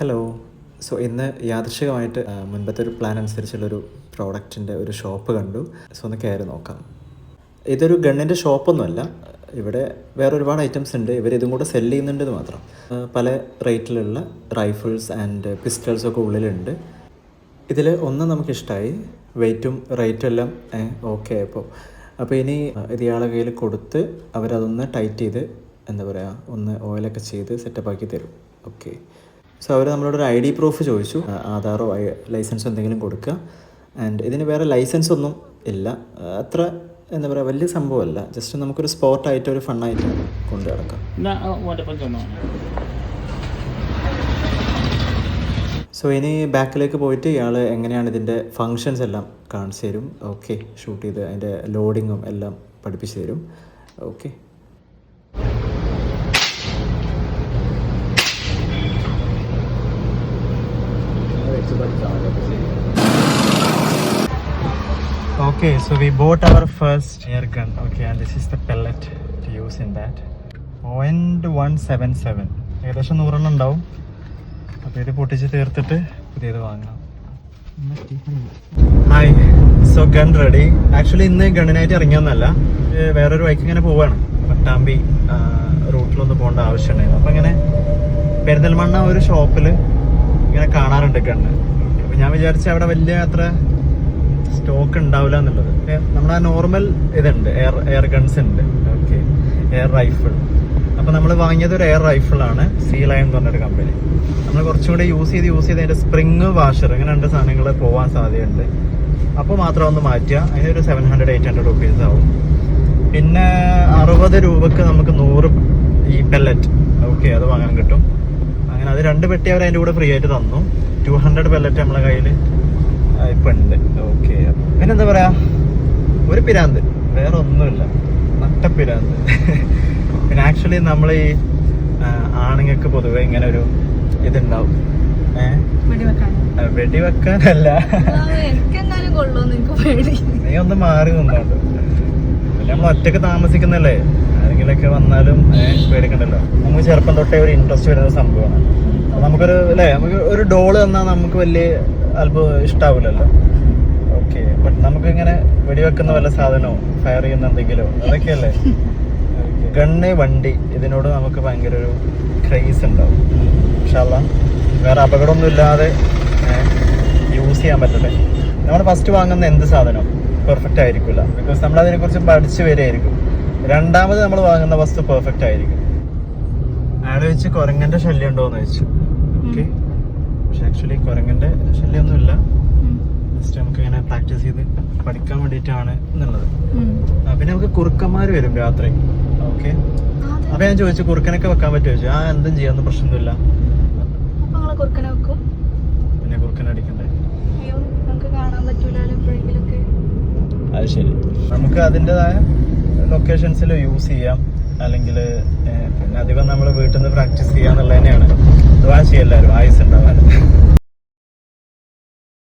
Hello. So ഇന്ന് യാദൃശ്ചികമായിട്ട് മുൻപത്തെ ഒരു പ്ലാൻ അനുസരിച്ചുള്ളൊരു പ്രോഡക്റ്റിൻ്റെ ഒരു ഷോപ്പ് കണ്ടു. സോ ഒന്ന് കയറി നോക്കാം. ഇതൊരു ഗണ്ണിൻ്റെ ഷോപ്പൊന്നുമല്ല. ഇവിടെ വേറെ ഒരുപാട് ഐറ്റംസ് ഉണ്ട്. ഇവരിതും കൂടെ സെല് ചെയ്യുന്നുണ്ടെന്ന് മാത്രം. പല റേറ്റിലുള്ള റൈഫിൾസ് ആൻഡ് പിസ്റ്റൾസ് ഒക്കെ ഉള്ളിലുണ്ട്. ഇതിൽ ഒന്ന് നമുക്കിഷ്ടമായി. വെയ്റ്റും റേറ്റും എല്ലാം ഓക്കെ. അപ്പോൾ ഇനി ഇത് ഇയാളെ കയ്യിൽ കൊടുത്ത് അവരതൊന്ന് ടൈറ്റ് ചെയ്ത് എന്താ പറയുക, ഒന്ന് ഓയിലൊക്കെ ചെയ്ത് സെറ്റപ്പാക്കി തരും. ഓക്കെ. സോ അവർ നമ്മളോടൊരു ID പ്രൂഫ് ചോദിച്ചു. ആധാറോ ലൈസൻസോ എന്തെങ്കിലും കൊടുക്കുക. ആൻഡ് ഇതിന് വേറെ ലൈസൻസ് ഒന്നും ഇല്ല. അത്ര എന്താ പറയുക, വലിയ സംഭവമല്ല. ജസ്റ്റ് നമുക്കൊരു സ്പോർട്ടായിട്ട് ഒരു ഫണ്ണായിട്ട് കൊണ്ടു നടക്കാം. സോ ഇനി ബാക്കിലേക്ക് പോയിട്ട് ഇയാൾ എങ്ങനെയാണ് ഇതിൻ്റെ ഫങ്ഷൻസ് എല്ലാം കാണിച്ചു തരും. ഓക്കെ. ഷൂട്ട് ചെയ്ത് അതിൻ്റെ ലോഡിങ്ങും എല്ലാം പഠിപ്പിച്ചു തരും. Okay. Okay, so we bought our first air gun. Okay, and this is the pellet to use in that. 0.177. ഏകദേശം 100 ഉണ്ടാവും. അപ്പോൾ ഇത് പൊട്ടിച്ച് തീർത്തിട്ട് പുതിയത് വാങ്ങാം. Hi. So gun ready. Actually ഇന്ന് ഗണ്ണിനായിട്ട് ഇറങ്ങിയൊന്നല്ല, വേറൊരു വഴിക്ക് ഇങ്ങനെ പോവാണ്. പട്ടാമ്പി റൂട്ടിലൊന്ന് പോകേണ്ട ആവശ്യമുണ്ടായിരുന്നു. അപ്പോൾ ഇങ്ങനെ പെരിന്തൽമണ്ണ ഒരു ഷോപ്പിൽ ഇങ്ങനെ കാണാറുണ്ട് ഗണ്ണ്. അപ്പോൾ ഞാൻ വിചാരിച്ച അവിടെ വലിയ അത്ര സ്റ്റോക്ക് ഉണ്ടാവില്ല എന്നുള്ളത്. നമ്മുടെ നോർമൽ ഇതുണ്ട്, എയർ ഗൺസ് ഉണ്ട്. ഓക്കെ. Air rifle. അപ്പോൾ നമ്മൾ വാങ്ങിയത് ഒരു എയർ റൈഫിളാണ്, സീ ലയൺ എന്ന് പറഞ്ഞൊരു കമ്പനി. നമ്മൾ കുറച്ചും കൂടി യൂസ് ചെയ്ത് അതിൻ്റെ സ്പ്രിങ് വാഷർ ഇങ്ങനെ രണ്ട് സാധനങ്ങൾ പോകാൻ സാധ്യതയുണ്ട്. അപ്പോൾ മാത്രം ഒന്ന് മാറ്റുക. അതിനൊരു 700-800 റുപ്പീസ് ആവും. പിന്നെ 60 രൂപക്ക് നമുക്ക് 100 ഈ പെല്ലറ്റ്, ഓക്കെ, അത് വാങ്ങാൻ കിട്ടും. അങ്ങനെ അത് 2 പെട്ടി അവർ അതിൻ്റെ കൂടെ ഫ്രീ ആയിട്ട് തന്നു. 200 പെല്ലറ്റ് നമ്മളെ കയ്യിൽ ഇപ്പം ഉണ്ട്. ഓക്കെ. പിന്നെന്താ പറയാ, ഒരു പിരാന്ത്, വേറെ ഒന്നുമില്ല, നട്ടപ്പിരാന്ത്. പിന്നെ ആക്ച്വലി നമ്മൾ ഈ ആണുങ്ങൾക്ക് പൊതുവെ ഇങ്ങനെ ഒരു ഇതുണ്ടാവും, വെടിവെക്കാനല്ല, നീ ഒന്ന് മാറി നിന്നോണ്ട്. നമ്മൾ ഒറ്റക്ക് താമസിക്കുന്നല്ലേ, ആരെങ്കിലൊക്കെ വന്നാലും പേടിക്കണ്ടല്ലോ. നമുക്ക് ചെറുപ്പം തൊട്ടേ ഒരു ഇൻട്രസ്റ്റ് വരുന്ന സംഭവമാണ്. നമുക്കൊരു അല്ലേ, നമുക്ക് ഒരു ഡോള് തന്നാൽ നമുക്ക് വലിയ അല്പം ഇഷ്ടാവില്ലല്ലോ. ഓക്കെ. ബട്ട് നമുക്ക് ഇങ്ങനെ വെടിവെക്കുന്ന വല്ല സാധനമോ ഫയർ ചെയ്യുന്ന എന്തെങ്കിലോ അതൊക്കെയല്ലേ. ഗണ്ണ്, വണ്ടി, ഇതിനോട് നമുക്ക് ഭയങ്കര ഒരു ക്രേസ് ഉണ്ടാവും. ഇൻഷാ അല്ലാഹ് വേറെ അപകടമൊന്നും ഇല്ലാതെ യൂസ് ചെയ്യാൻ പറ്റട്ടെ. നമ്മൾ ഫസ്റ്റ് വാങ്ങുന്ന എന്ത് സാധനം പെർഫെക്റ്റ് ആയിരിക്കില്ല, ബിക്കോസ് നമ്മൾ അതിനെക്കുറിച്ച് പഠിച്ചു വരെയായിരിക്കും. രണ്ടാമത് നമ്മൾ വാങ്ങുന്ന വസ്തു പെർഫെക്റ്റ് ആയിരിക്കും. അയാൾ വെച്ച് കുരങ്ങന്റെ ശല്യം ഉണ്ടോയെന്ന് വെച്ചു. ഓക്കെ. പക്ഷെ ആക്ച്വലി കുരങ്ങന്റെ ശല്യമൊന്നുമില്ല. ജസ്റ്റ് നമുക്ക് ഇങ്ങനെ പ്രാക്ടീസ് ചെയ്ത് പഠിക്കാൻ വേണ്ടിയിട്ടാണ് എന്നുള്ളത്. പിന്നെ നമുക്ക് കുറുക്കന്മാർ വരും രാത്രി. ഓക്കെ. അപ്പൊ ഞാൻ ചോദിച്ചു കുറുക്കനൊക്കെ വെക്കാൻ പറ്റുമോ ചോദിച്ചു. എന്തും ചെയ്യാന്ന് പ്രശ്നമൊന്നുമില്ല. പിന്നെ കുറുക്കനെ അടിക്കണ്ടേ? അത് ശരി. നമുക്ക് അതിൻ്റെതായ ലൊക്കേഷൻസിൽ യൂസ് ചെയ്യാം. അല്ലെങ്കിൽ പിന്നെ അധികം നമ്മൾ വീട്ടിൽ നിന്ന് പ്രാക്ടീസ് ചെയ്യാന്നുള്ളത് തന്നെയാണ്. ദുആ ചെയ്യും എല്ലാവരും ആയുസ് ഉണ്ടാവാൻ.